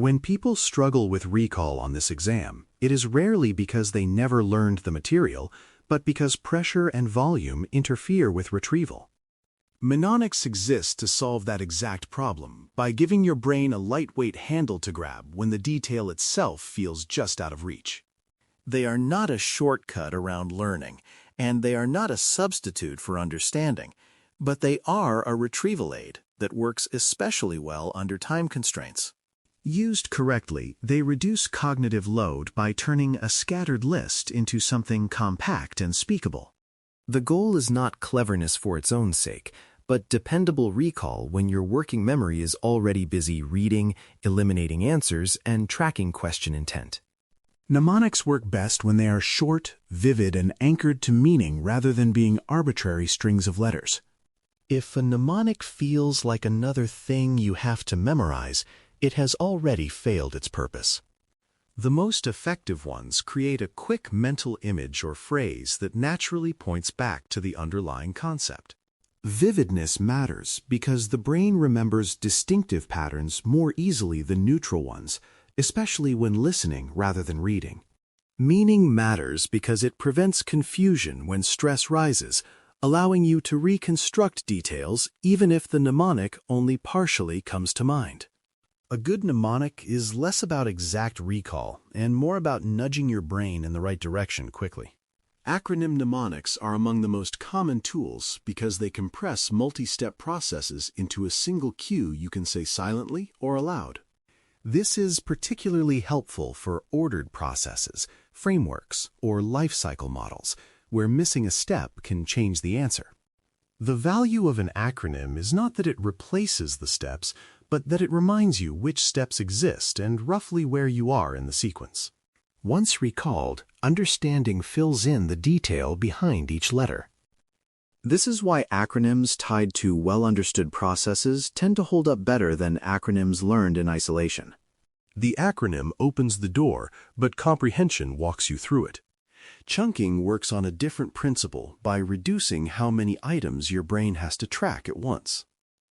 When people struggle with recall on this exam, it is rarely because they never learned the material, but because pressure and volume interfere with retrieval. Mnemonics exists to solve that exact problem by giving your brain a lightweight handle to grab when the detail itself feels just out of reach. They are not a shortcut around learning, and they are not a substitute for understanding, but they are a retrieval aid that works especially well under time constraints. Used correctly, they reduce cognitive load by turning a scattered list into something compact and speakable. The goal is not cleverness for its own sake, but dependable recall when your working memory is already busy reading, eliminating answers, and tracking question intent. Mnemonics work best when they are short, vivid, and anchored to meaning rather than being arbitrary strings of letters. If a mnemonic feels like another thing you have to memorize, it has already failed its purpose. The most effective ones create a quick mental image or phrase that naturally points back to the underlying concept. Vividness matters because the brain remembers distinctive patterns more easily than neutral ones, especially when listening rather than reading. Meaning matters because it prevents confusion when stress rises, allowing you to reconstruct details even if the mnemonic only partially comes to mind. A good mnemonic is less about exact recall and more about nudging your brain in the right direction quickly. Acronym mnemonics are among the most common tools because they compress multi-step processes into a single cue you can say silently or aloud. This is particularly helpful for ordered processes, frameworks, or life cycle models, where missing a step can change the answer. The value of an acronym is not that it replaces the steps, but that it reminds you which steps exist and roughly where you are in the sequence. Once recalled, understanding fills in the detail behind each letter. This is why acronyms tied to well-understood processes tend to hold up better than acronyms learned in isolation. The acronym opens the door, but comprehension walks you through it. Chunking works on a different principle by reducing how many items your brain has to track at once.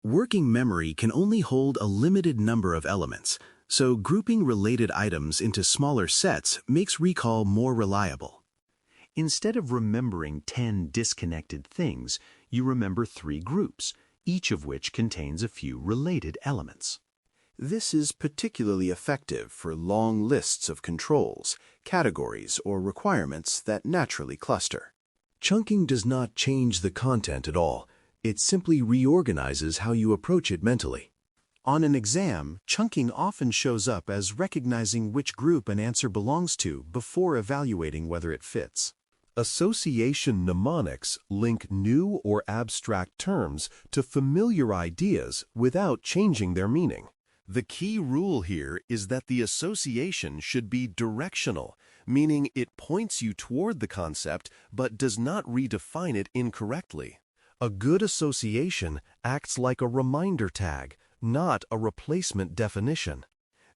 Working memory can only hold a limited number of elements, so grouping related items into smaller sets makes recall more reliable. Instead of remembering 10 disconnected things, you remember 3 groups, each of which contains a few related elements. This is particularly effective for long lists of controls, categories, or requirements that naturally cluster. Chunking does not change the content at all. It simply reorganizes how you approach it mentally. On an exam, chunking often shows up as recognizing which group an answer belongs to before evaluating whether it fits. Association mnemonics link new or abstract terms to familiar ideas without changing their meaning. The key rule here is that the association should be directional, meaning it points you toward the concept but does not redefine it incorrectly. A good association acts like a reminder tag, not a replacement definition.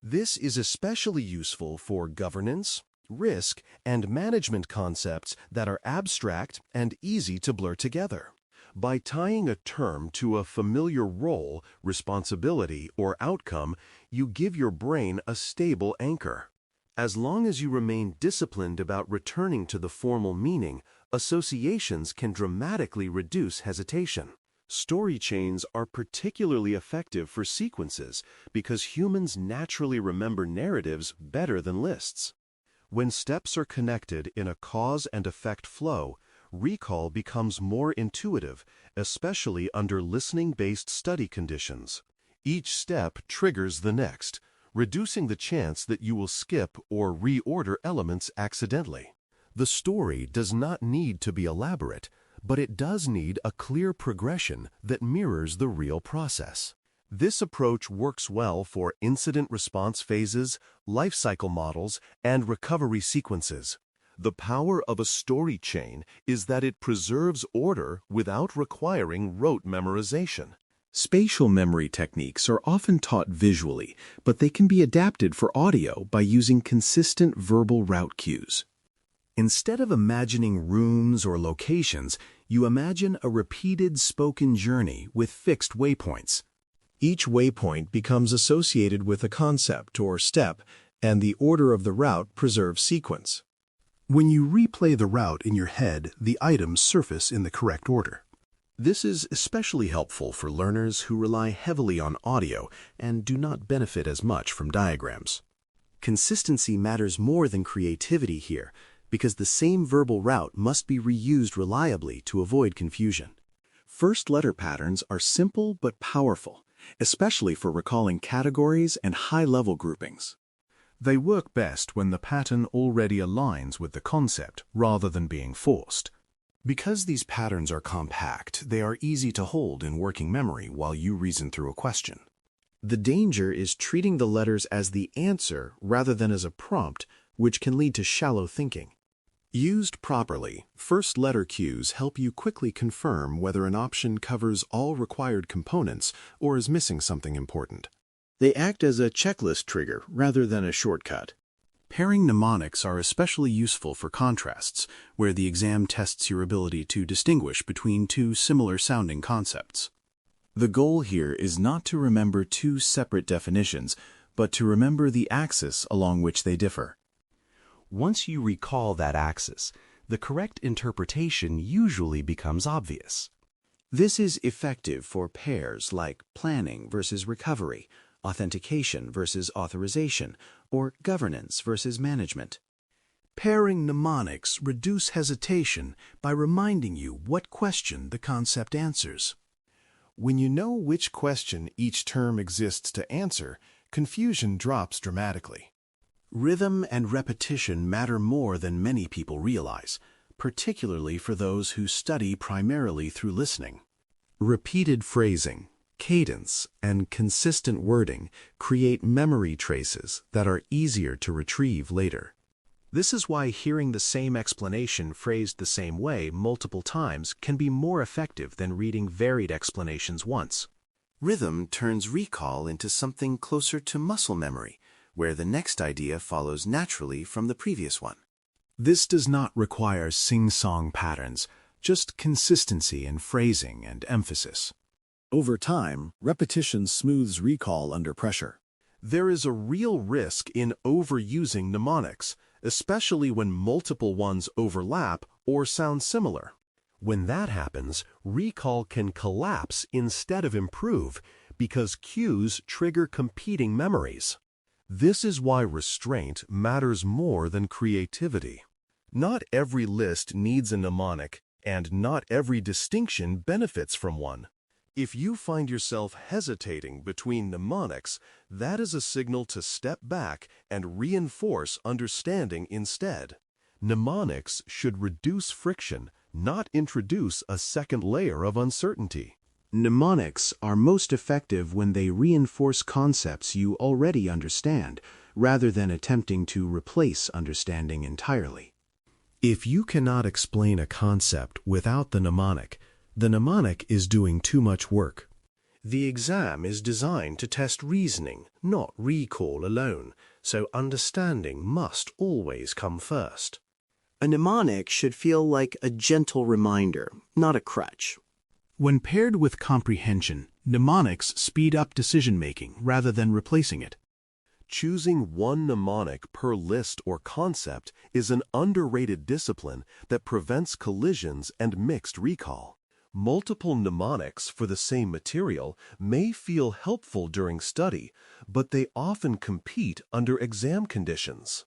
This is especially useful for governance, risk, and management concepts that are abstract and easy to blur together. By tying a term to a familiar role, responsibility, or outcome, you give your brain a stable anchor. As long as you remain disciplined about returning to the formal meaning, associations can dramatically reduce hesitation. Story chains are particularly effective for sequences because humans naturally remember narratives better than lists. When steps are connected in a cause and effect flow, recall becomes more intuitive, especially under listening-based study conditions. Each step triggers the next, reducing the chance that you will skip or reorder elements accidentally. The story does not need to be elaborate, but it does need a clear progression that mirrors the real process. This approach works well for incident response phases, life cycle models, and recovery sequences. The power of a story chain is that it preserves order without requiring rote memorization. Spatial memory techniques are often taught visually, but they can be adapted for audio by using consistent verbal route cues. Instead of imagining rooms or locations, you imagine a repeated spoken journey with fixed waypoints. Each waypoint becomes associated with a concept or step, and the order of the route preserves sequence. When you replay the route in your head, the items surface in the correct order. This is especially helpful for learners who rely heavily on audio and do not benefit as much from diagrams. Consistency matters more than creativity here, because the same verbal route must be reused reliably to avoid confusion. First letter patterns are simple but powerful, especially for recalling categories and high-level groupings. They work best when the pattern already aligns with the concept rather than being forced. Because these patterns are compact, they are easy to hold in working memory while you reason through a question. The danger is treating the letters as the answer rather than as a prompt, which can lead to shallow thinking. Used properly, first letter cues help you quickly confirm whether an option covers all required components or is missing something important. They act as a checklist trigger rather than a shortcut. Pairing mnemonics are especially useful for contrasts, where the exam tests your ability to distinguish between two similar-sounding concepts. The goal here is not to remember two separate definitions, but to remember the axis along which they differ. Once you recall that axis, the correct interpretation usually becomes obvious. This is effective for pairs like planning versus recovery, authentication versus authorization, or governance versus management. Pairing mnemonics reduce hesitation by reminding you what question the concept answers. When you know which question each term exists to answer, confusion drops dramatically. Rhythm and repetition matter more than many people realize, particularly for those who study primarily through listening. Repeated phrasing, cadence, and consistent wording create memory traces that are easier to retrieve later. This is why hearing the same explanation phrased the same way multiple times can be more effective than reading varied explanations once. Rhythm turns recall into something closer to muscle memory, where the next idea follows naturally from the previous one. This does not require sing-song patterns, just consistency in phrasing and emphasis. Over time, repetition smooths recall under pressure. There is a real risk in overusing mnemonics, especially when multiple ones overlap or sound similar. When that happens, recall can collapse instead of improve because cues trigger competing memories. This is why restraint matters more than creativity. Not every list needs a mnemonic, and not every distinction benefits from one. If you find yourself hesitating between mnemonics, that is a signal to step back and reinforce understanding instead. Mnemonics should reduce friction, not introduce a second layer of uncertainty. Mnemonics are most effective when they reinforce concepts you already understand, rather than attempting to replace understanding entirely. If you cannot explain a concept without the mnemonic is doing too much work. The exam is designed to test reasoning, not recall alone, so understanding must always come first. A mnemonic should feel like a gentle reminder, not a crutch. When paired with comprehension, mnemonics speed up decision-making rather than replacing it. Choosing one mnemonic per list or concept is an underrated discipline that prevents collisions and mixed recall. Multiple mnemonics for the same material may feel helpful during study, but they often compete under exam conditions.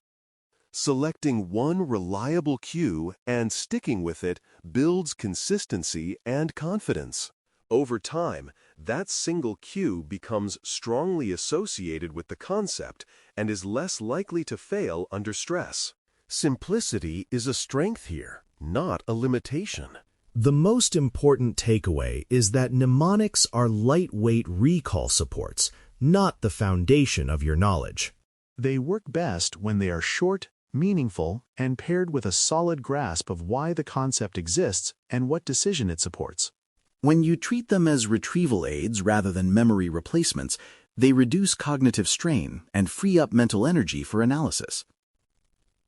Selecting one reliable cue and sticking with it builds consistency and confidence. Over time, that single cue becomes strongly associated with the concept and is less likely to fail under stress. Simplicity is a strength here, not a limitation. The most important takeaway is that mnemonics are lightweight recall supports, not the foundation of your knowledge. They work best when they are short, meaningful, and paired with a solid grasp of why the concept exists and what decision it supports. When you treat them as retrieval aids rather than memory replacements, they reduce cognitive strain and free up mental energy for analysis.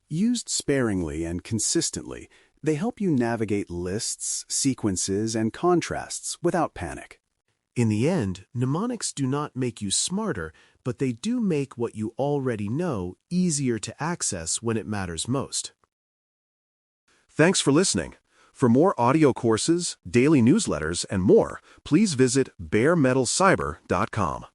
Used sparingly and consistently, they help you navigate lists, sequences, and contrasts without panic. In the end, mnemonics do not make you smarter, but they do make what you already know easier to access when it matters most. Thanks for listening. For more audio courses, daily newsletters, and more, please visit baremetalcyber.com.